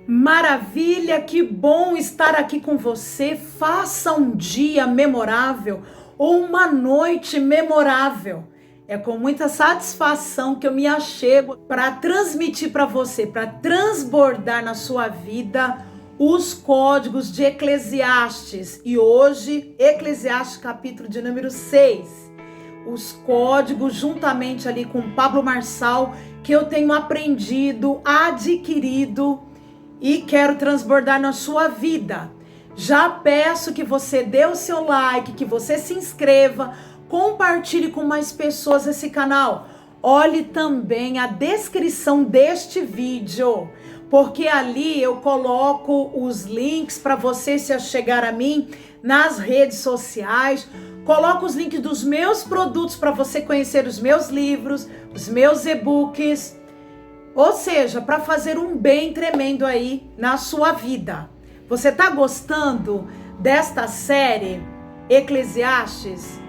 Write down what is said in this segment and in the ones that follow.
Maravilha, que bom estar aqui com você. Faça um dia memorável ou uma noite memorável. É com muita satisfação que eu me achego para transmitir para você, para transbordar na sua vida os códigos de Eclesiastes. E hoje, Eclesiastes capítulo de número 6. Os códigos juntamente ali com Pablo Marçal que eu tenho aprendido, adquirido e quero transbordar na sua vida. Já peço que você dê o seu like, que você se inscreva, compartilhe com mais pessoas esse canal. Olhe também a descrição deste vídeo, porque ali eu coloco os links para você se chegar a mim nas redes sociais. Coloco os links dos meus produtos para você conhecer os meus livros, os meus e-books. Ou seja, para fazer um bem tremendo aí na sua vida. Você está gostando desta série Eclesiastes?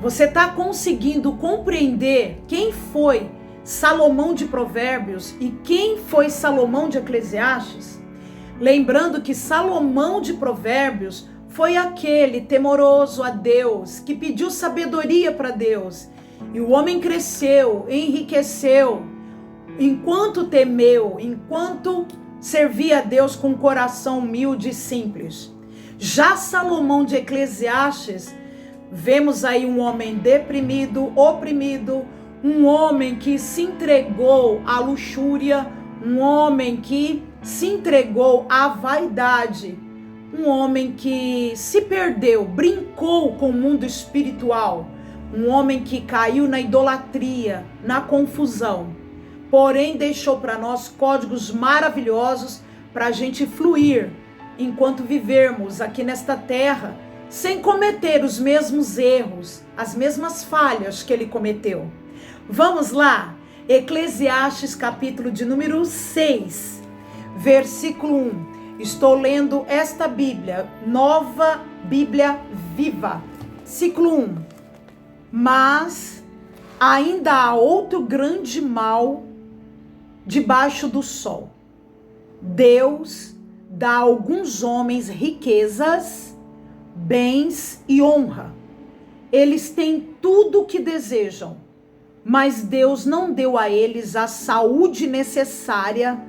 Você está conseguindo compreender quem foi Salomão de Provérbios e quem foi Salomão de Eclesiastes? Lembrando que Salomão de Provérbios foi aquele temoroso a Deus, que pediu sabedoria para Deus. E o homem cresceu, enriqueceu, enquanto temeu, enquanto servia a Deus com um coração humilde e simples. Já Salomão de Eclesiastes, vemos aí um homem deprimido, oprimido, um homem que se entregou à luxúria, um homem que se entregou à vaidade, um homem que se perdeu, brincou com o mundo espiritual, um homem que caiu na idolatria, na confusão. Porém, deixou para nós códigos maravilhosos para a gente fluir enquanto vivermos aqui nesta terra, sem cometer os mesmos erros, as mesmas falhas que ele cometeu. Vamos lá, Eclesiastes capítulo de número 6, versículo 1. Estou lendo esta Bíblia, Nova Bíblia Viva. Versículo 1. Mas ainda há outro grande mal debaixo do sol. Deus dá a alguns homens riquezas, bens e honra. Eles têm tudo o que desejam, mas Deus não deu a eles a saúde necessária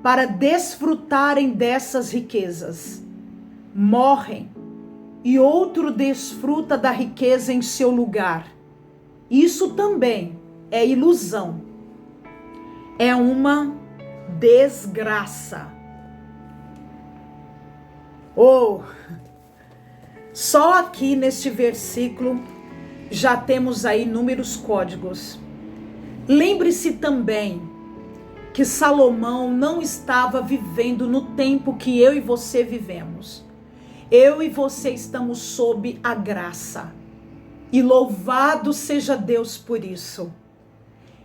para desfrutarem dessas riquezas. Morrem e outro desfruta da riqueza em seu lugar. Isso também é ilusão. É uma desgraça. Só aqui neste versículo já temos aí inúmeros códigos. Lembre-se também que Salomão não estava vivendo no tempo que eu e você vivemos. Eu e você estamos sob a graça. E louvado seja Deus por isso.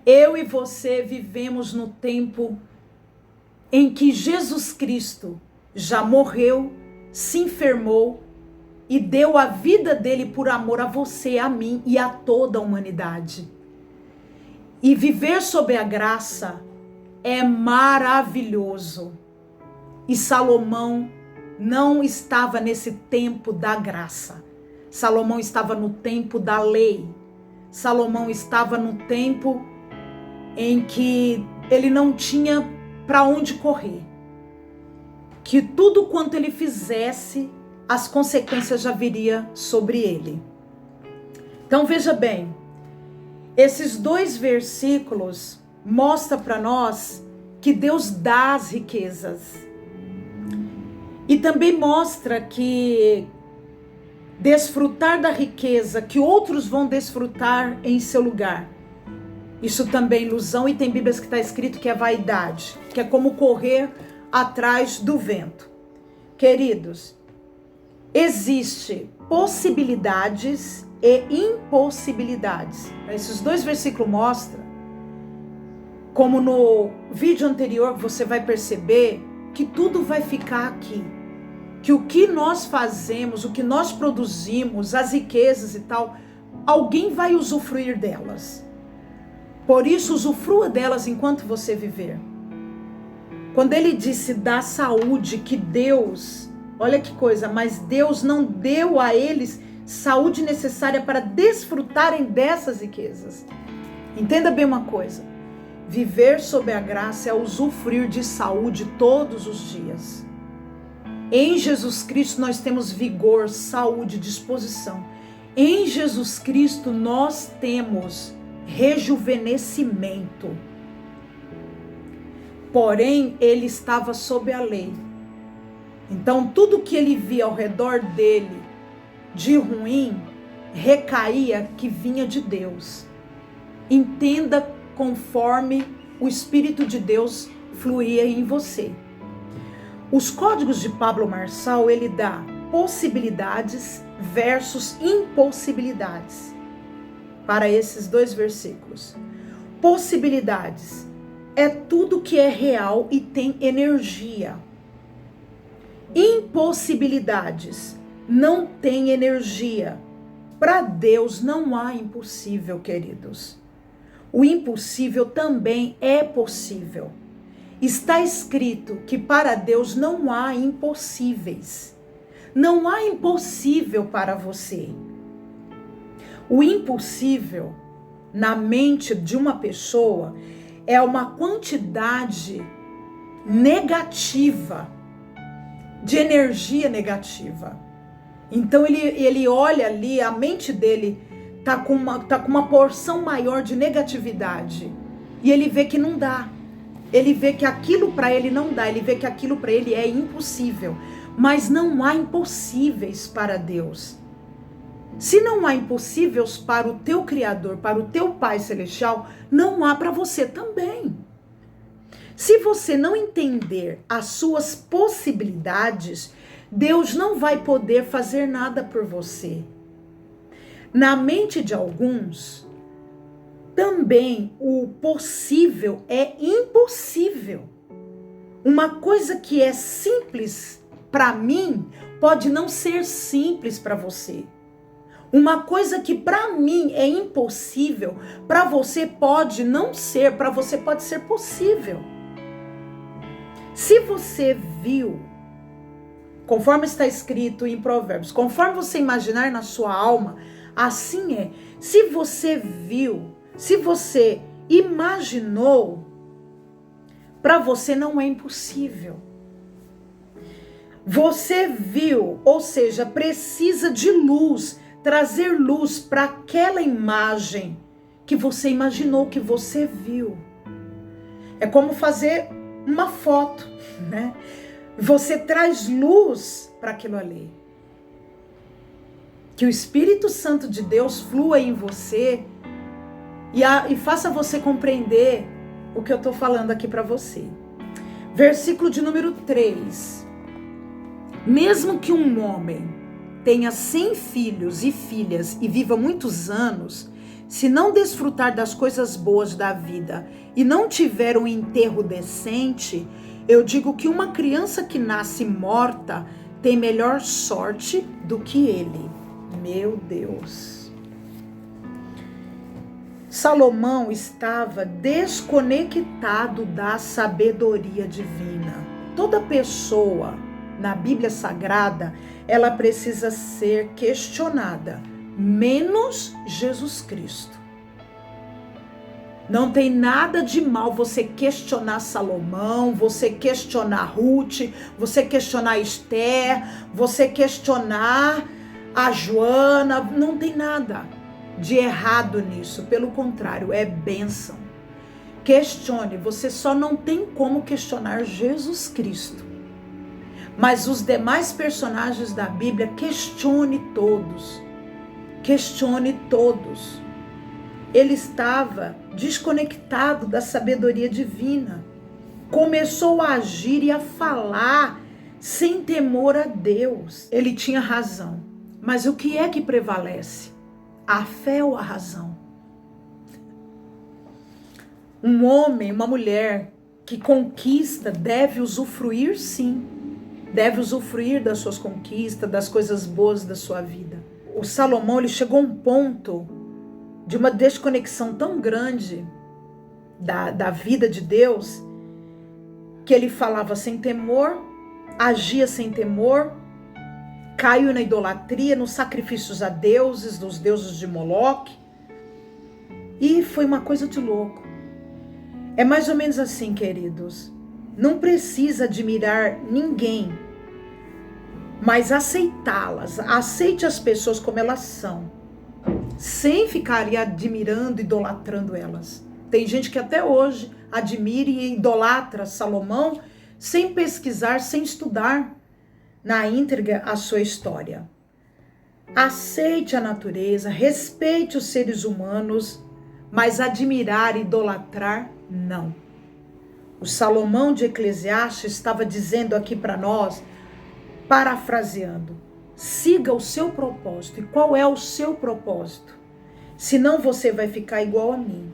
Eu e você vivemos no tempo em que Jesus Cristo já morreu, se enfermou e deu a vida dele por amor a você, a mim e a toda a humanidade. E viver sob a graça é maravilhoso. E Salomão não estava nesse tempo da graça. Salomão estava no tempo da lei. Salomão estava no tempo em que ele não tinha para onde correr. Que tudo quanto ele fizesse, as consequências já viriam sobre ele. Então veja bem, esses dois versículos mostram para nós que Deus dá as riquezas. E também mostra que desfrutar da riqueza que outros vão desfrutar em seu lugar, isso também é ilusão, e tem Bíblias que está escrito que é vaidade, que é como correr atrás do vento. Queridos, existe possibilidades e impossibilidades. Esses dois versículos mostram, como no vídeo anterior você vai perceber, que tudo vai ficar aqui. Que o que nós fazemos, o que nós produzimos, as riquezas e tal, alguém vai usufruir delas. Por isso, usufrua delas enquanto você viver. Quando ele disse da saúde que Deus, olha que coisa, mas Deus não deu a eles saúde necessária para desfrutarem dessas riquezas. Entenda bem uma coisa, viver sob a graça é usufruir de saúde todos os dias. Em Jesus Cristo nós temos vigor, saúde, disposição. Em Jesus Cristo nós temos rejuvenescimento. Porém, ele estava sob a lei. Então, tudo que ele via ao redor dele de ruim, recaía que vinha de Deus. Entenda conforme o Espírito de Deus fluía em você. Os códigos de Pablo Marçal, ele dá possibilidades versus impossibilidades para esses dois versículos. Possibilidades é tudo que é real e tem energia. Impossibilidades não tem energia. Para Deus não há impossível, queridos. O impossível também é possível. Está escrito que para Deus não há impossíveis. Não há impossível para você. O impossível na mente de uma pessoa é uma quantidade negativa, de energia negativa. Então ele olha ali, a mente dele tá com uma porção maior de negatividade. E ele vê que não dá. Ele vê que aquilo para ele não dá. Ele vê que aquilo para ele é impossível. Mas não há impossíveis para Deus. Se não há impossíveis para o teu Criador, para o teu Pai Celestial, não há para você também. Se você não entender as suas possibilidades, Deus não vai poder fazer nada por você. Na mente de alguns, também o possível é impossível. Uma coisa que é simples para mim pode não ser simples para você. Uma coisa que para mim é impossível, para você pode não ser, para você pode ser possível. Se você viu, conforme está escrito em Provérbios, conforme você imaginar na sua alma, assim é. Se você viu, se você imaginou, para você não é impossível. Você viu, ou seja, precisa de luz, trazer luz para aquela imagem que você imaginou, que você viu. É como fazer uma foto, né? Você traz luz para aquilo ali. Que o Espírito Santo de Deus flua em você e faça você compreender o que eu estou falando aqui para você. Versículo de número 3. Mesmo que um homem tenha 100 filhos e filhas e viva muitos anos, se não desfrutar das coisas boas da vida e não tiver um enterro decente, eu digo que uma criança que nasce morta tem melhor sorte do que ele. Meu Deus. Salomão estava desconectado da sabedoria divina. Toda pessoa na Bíblia Sagrada, ela precisa ser questionada, menos Jesus Cristo. Não tem nada de mal você questionar Salomão, você questionar Ruth, você questionar Esther, você questionar a Joana, não tem nada de errado nisso, pelo contrário, é bênção. Questione, você só não tem como questionar Jesus Cristo. Mas os demais personagens da Bíblia, questione todos. Questione todos. Ele estava desconectado da sabedoria divina. Começou a agir e a falar sem temor a Deus. Ele tinha razão. Mas o que é que prevalece? A fé ou a razão? Um homem, uma mulher que conquista deve usufruir, sim. Deve usufruir das suas conquistas, das coisas boas da sua vida. O Salomão, ele chegou a um ponto de uma desconexão tão grande da vida de Deus, que ele falava sem temor, agia sem temor, caiu na idolatria, nos sacrifícios a deuses, dos deuses de Moloque. E foi uma coisa de louco. É mais ou menos assim, queridos. Não precisa admirar ninguém, mas aceitá-las. Aceite as pessoas como elas são, sem ficar ali admirando, idolatrando elas. Tem gente que até hoje admira e idolatra Salomão sem pesquisar, sem estudar na íntegra a sua história. Aceite a natureza, respeite os seres humanos, mas admirar e idolatrar, não. O Salomão de Eclesiastes estava dizendo aqui para nós, parafraseando, siga o seu propósito. E qual é o seu propósito? Senão você vai ficar igual a mim.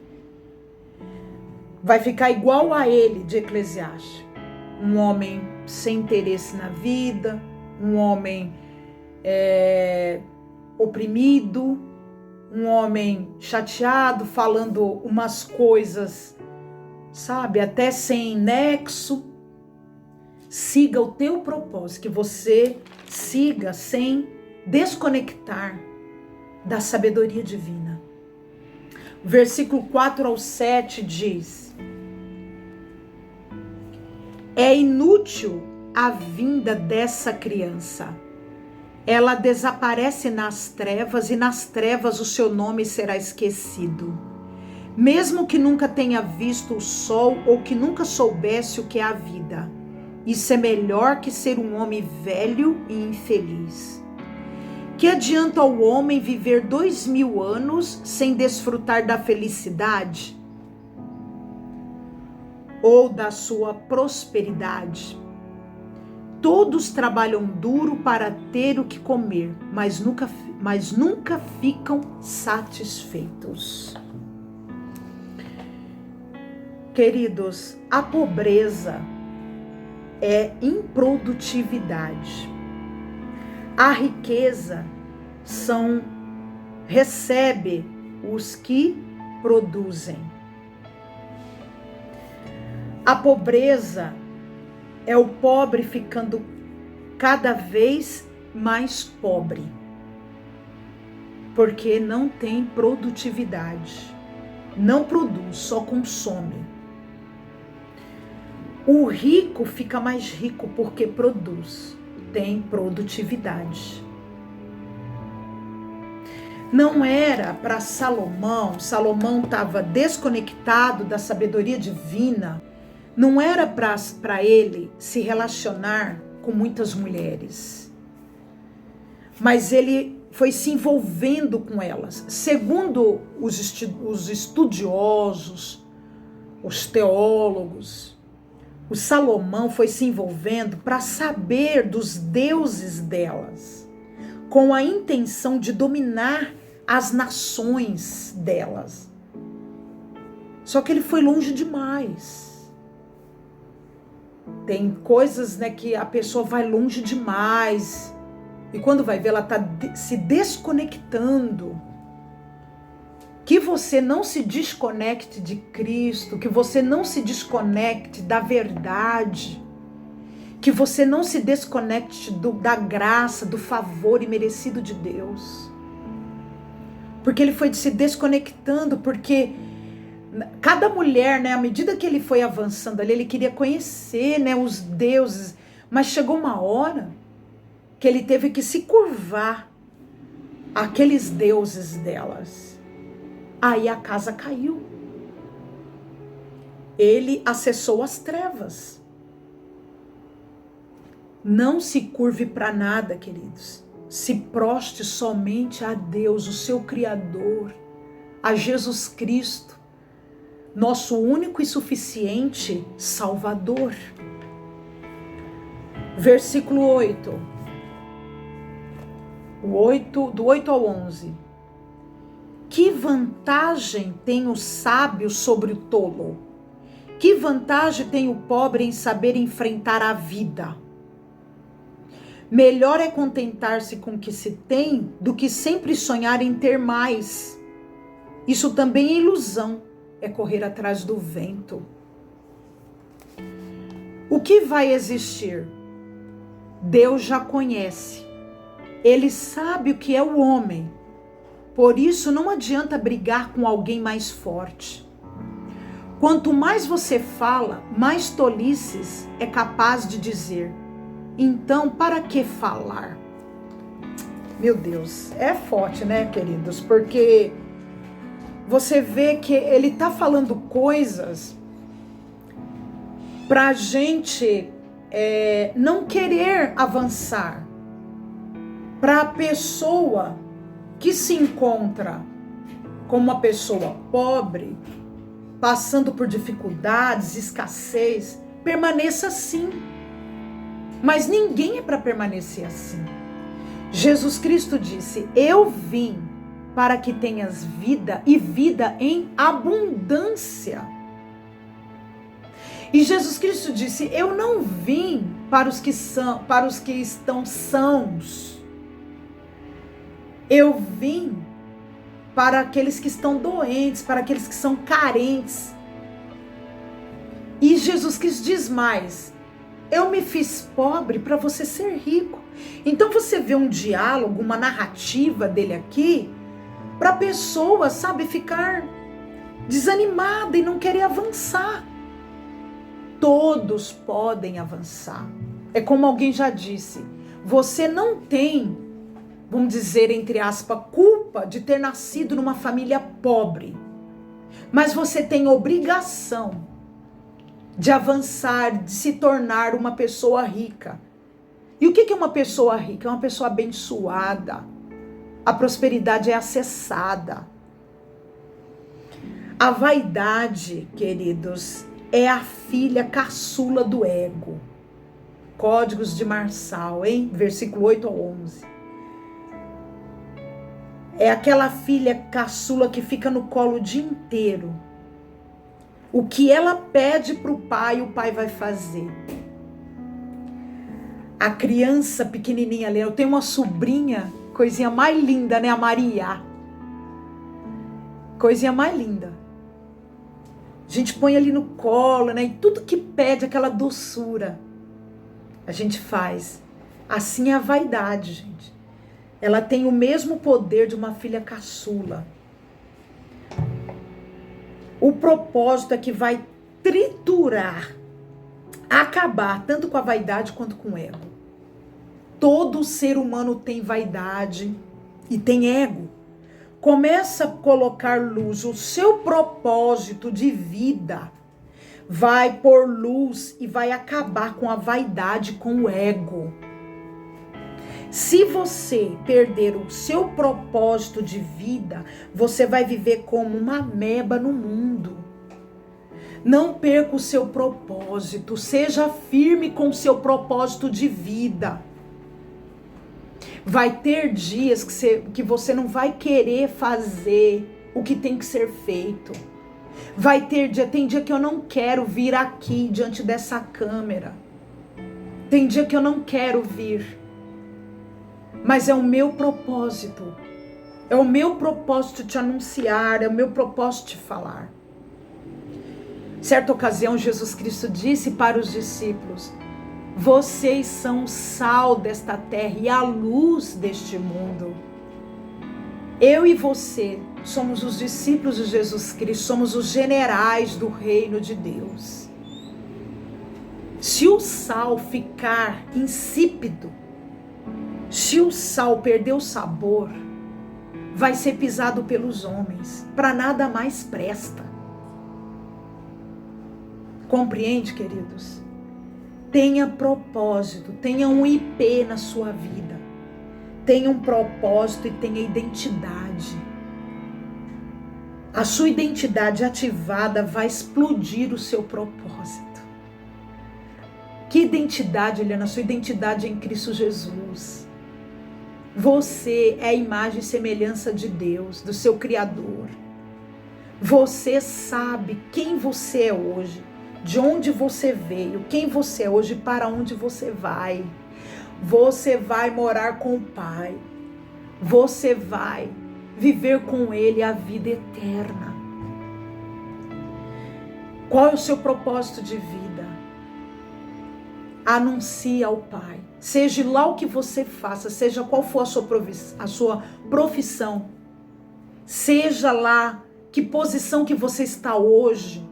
Vai ficar igual a ele de Eclesiastes. Um homem sem interesse na vida, um homem oprimido, um homem chateado, falando umas coisas, sabe, até sem nexo. Siga o teu propósito, que você siga sem desconectar da sabedoria divina. O versículo 4 ao 7 diz: é inútil a vinda dessa criança. Ela desaparece nas trevas e nas trevas o seu nome será esquecido. Mesmo que nunca tenha visto o sol ou que nunca soubesse o que é a vida. Isso é melhor que ser um homem velho e infeliz. Que adianta ao homem viver 2000 anos sem desfrutar da felicidade? Ou da sua prosperidade? Todos trabalham duro para ter o que comer, mas nunca ficam satisfeitos. Queridos, a pobreza é improdutividade. A riqueza recebe os que produzem. A pobreza é o pobre ficando cada vez mais pobre, porque não tem produtividade, não produz, só consome. O rico fica mais rico porque produz, tem produtividade. Não era para Salomão estava desconectado da sabedoria divina. Não era para ele se relacionar com muitas mulheres, mas ele foi se envolvendo com elas. Segundo os estudiosos, os teólogos, o Salomão foi se envolvendo para saber dos deuses delas, com a intenção de dominar as nações delas. Só que ele foi longe demais. Tem coisas, que a pessoa vai longe demais. E quando vai ver, ela está se desconectando. Que você não se desconecte de Cristo. Que você não se desconecte da verdade. Que você não se desconecte da graça, do favor imerecido de Deus. Porque ele foi se desconectando, porque cada mulher, à medida que ele foi avançando ali, ele queria conhecer, os deuses, mas chegou uma hora que ele teve que se curvar àqueles deuses delas. Aí a casa caiu. Ele acessou as trevas. Não se curve para nada, queridos. Se proste somente a Deus, o seu Criador, a Jesus Cristo, nosso único e suficiente Salvador. Versículo 8. Do 8 ao 11. Que vantagem tem o sábio sobre o tolo? Que vantagem tem o pobre em saber enfrentar a vida? Melhor é contentar-se com o que se tem do que sempre sonhar em ter mais. Isso também é ilusão. É correr atrás do vento. que vai existir? Deus já conhece. Ele sabe o que é o homem. Por isso não adianta brigar com alguém mais forte. Quanto mais você fala, mais tolices é capaz de dizer. Então, para que falar? Meu Deus, é forte, né, queridos? Porque você vê que ele está falando coisas para a gente não querer avançar. Para a pessoa que se encontra como uma pessoa pobre, passando por dificuldades, escassez, permaneça assim. Mas ninguém é para permanecer assim. Jesus Cristo disse: eu vim para que tenhas vida e vida em abundância. E Jesus Cristo disse: eu não vim para os que estão sãos. Eu vim para aqueles que estão doentes, para aqueles que são carentes. E Jesus Cristo diz mais: eu me fiz pobre para você ser rico. Então você vê um diálogo, uma narrativa dele aqui, para a pessoa, sabe, ficar desanimada e não querer avançar. Todos podem avançar. É como alguém já disse, você não tem, vamos dizer, entre aspas, culpa de ter nascido numa família pobre. Mas você tem obrigação de avançar, de se tornar uma pessoa rica. E o que é uma pessoa rica? É uma pessoa abençoada. A prosperidade é acessada. A vaidade, queridos, é a filha caçula do ego. Códigos de Marçal, hein? Versículo 8 ao 11. É aquela filha caçula que fica no colo o dia inteiro. O que ela pede para o pai vai fazer. A criança pequenininha ali, eu tenho uma sobrinha, coisinha mais linda, né? A Maria. Coisinha mais linda. A gente põe ali no colo, né? E tudo que pede, aquela doçura, a gente faz. Assim é a vaidade, gente. Ela tem o mesmo poder de uma filha caçula. O propósito é que vai triturar, acabar tanto com a vaidade quanto com o ego. Todo ser humano tem vaidade e tem ego. Começa a colocar luz, o seu propósito de vida vai pôr luz e vai acabar com a vaidade, com o ego. Se você perder o seu propósito de vida, você vai viver como uma ameba no mundo. Não perca o seu propósito, seja firme com o seu propósito de vida. Vai ter dias que você não vai querer fazer o que tem que ser feito. Tem dia que eu não quero vir aqui diante dessa câmera. Tem dia que eu não quero vir. Mas é o meu propósito. É o meu propósito te anunciar, é o meu propósito te falar. Certa ocasião, Jesus Cristo disse para os discípulos: vocês são o sal desta terra e a luz deste mundo. Eu e você somos os discípulos de Jesus Cristo, somos os generais do reino de Deus. Se o sal ficar insípido, se o sal perder o sabor, vai ser pisado pelos homens, para nada mais presta. Compreende, queridos? Tenha propósito, tenha um IP na sua vida. Tenha um propósito e tenha identidade. A sua identidade ativada vai explodir o seu propósito. Que identidade, Eliana? A sua identidade é em Cristo Jesus. Você é a imagem e semelhança de Deus, do seu Criador. Você sabe quem você é hoje, de onde você veio, quem você é hoje, para onde você vai. Você vai morar com o Pai. Você vai viver com Ele a vida eterna. Qual é o seu propósito de vida? Anuncie ao Pai. Seja lá o que você faça, seja qual for a sua profissão, seja lá que posição que você está hoje.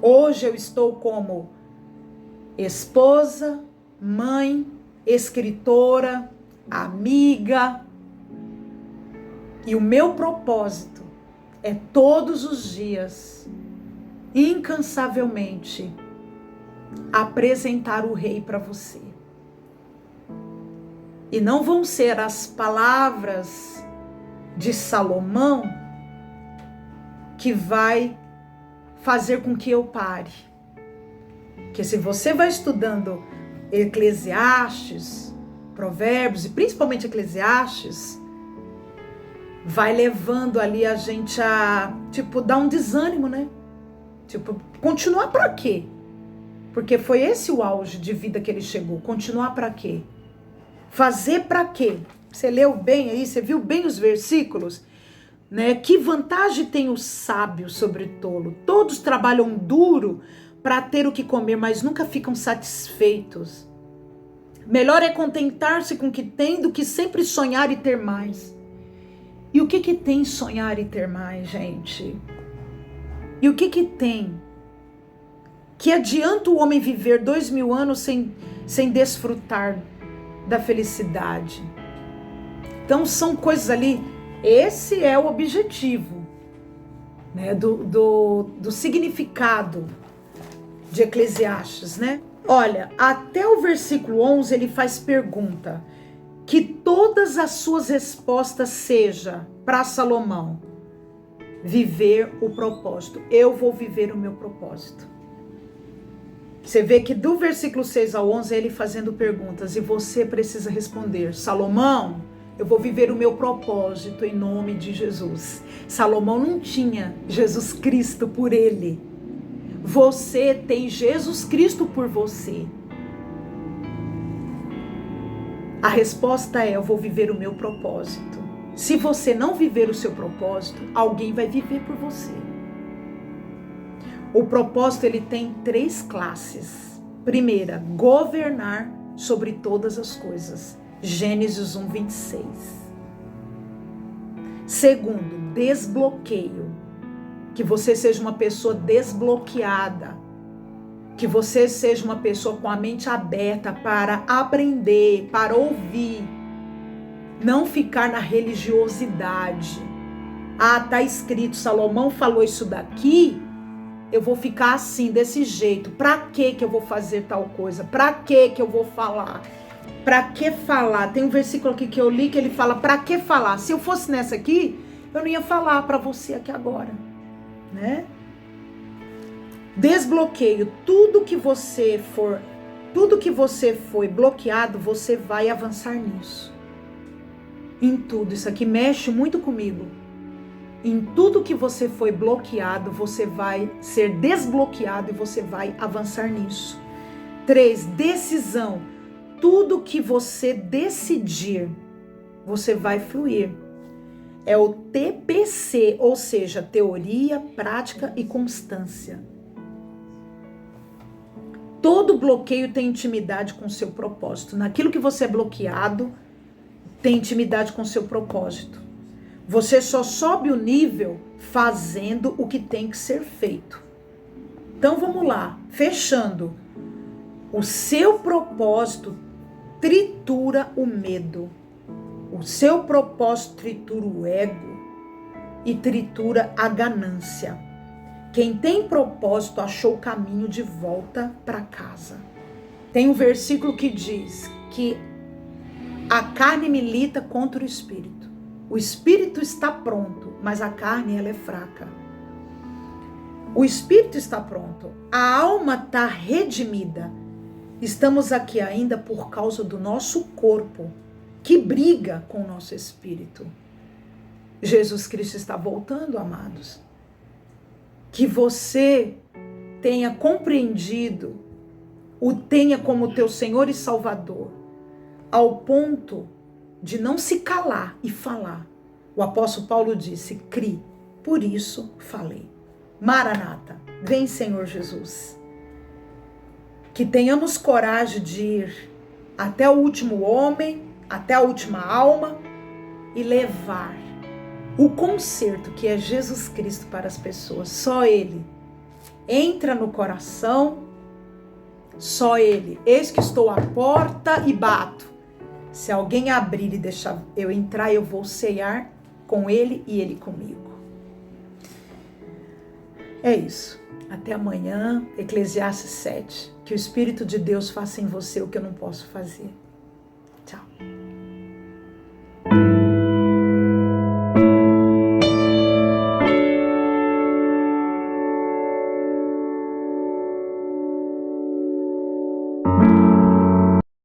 Hoje eu estou como esposa, mãe, escritora, amiga. E o meu propósito é todos os dias, incansavelmente, apresentar o Rei para você. E não vão ser as palavras de Salomão que vai fazer com que eu pare. Porque se você vai estudando Eclesiastes, Provérbios e principalmente Eclesiastes, vai levando ali a gente a, dar um desânimo, né? Continuar para quê? Porque foi esse o auge de vida que ele chegou. Continuar para quê? Fazer para quê? Você leu bem aí? Você viu bem os versículos? Né? Que vantagem tem o sábio sobre o tolo? Todos trabalham duro para ter o que comer, mas nunca ficam satisfeitos. Melhor é contentar-se com o que tem do que sempre sonhar e ter mais. E o que tem sonhar e ter mais, gente? E o que tem? Que adianta o homem viver 2000 anos sem desfrutar da felicidade? Então são coisas ali, esse é o objetivo, né, do significado de Eclesiastes, né? Olha, até o versículo 11 ele faz pergunta, que todas as suas respostas seja para Salomão, viver o propósito. Eu vou viver o meu propósito. Você vê que do versículo 6 ao 11 ele fazendo perguntas e você precisa responder, Salomão, eu vou viver o meu propósito em nome de Jesus. Salomão não tinha Jesus Cristo por ele. Você tem Jesus Cristo por você. A resposta é, eu vou viver o meu propósito. Se você não viver o seu propósito, alguém vai viver por você. O propósito ele tem 3 classes. Primeira, governar sobre todas as coisas. Gênesis 1, 26. Segundo, desbloqueio. Que você seja uma pessoa desbloqueada. Que você seja uma pessoa com a mente aberta para aprender, para ouvir. Não ficar na religiosidade. Ah, tá escrito, Salomão falou isso daqui, eu vou ficar assim, desse jeito. Pra que eu vou fazer tal coisa? Pra que eu vou falar? Pra que falar? Tem um versículo aqui que eu li que ele fala, pra que falar? Se eu fosse nessa aqui, eu não ia falar pra você aqui agora, né? Desbloqueio, tudo que você foi bloqueado, você vai avançar nisso. Em tudo, isso aqui mexe muito comigo. Em tudo que você foi bloqueado, você vai ser desbloqueado e você vai avançar nisso. 3, decisão. Tudo que você decidir, você vai fluir. É o TPC, ou seja, teoria, prática e constância. Todo bloqueio tem intimidade com o seu propósito. Naquilo que você é bloqueado, tem intimidade com o seu propósito. Você só sobe o nível fazendo o que tem que ser feito. Então vamos lá, fechando. O seu propósito tritura o medo. O seu propósito tritura o ego e tritura a ganância. Quem tem propósito achou o caminho de volta para casa. Tem um versículo que diz que a carne milita contra o espírito. O espírito está pronto, mas a carne ela é fraca. O espírito está pronto, a alma está redimida. Estamos aqui ainda por causa do nosso corpo, que briga com o nosso espírito. Jesus Cristo está voltando, amados. Que você tenha compreendido, o tenha como teu Senhor e Salvador, ao ponto de não se calar e falar. O apóstolo Paulo disse, cri, por isso falei. Maranata, vem Senhor Jesus. Que tenhamos coragem de ir até o último homem, até a última alma e levar o conserto que é Jesus Cristo para as pessoas. Só Ele entra no coração, só Ele. Eis que estou à porta e bato. Se alguém abrir e deixar eu entrar, eu vou ceiar com Ele e Ele comigo. É isso. Até amanhã, Eclesiastes 7. Que o Espírito de Deus faça em você o que eu não posso fazer. Tchau.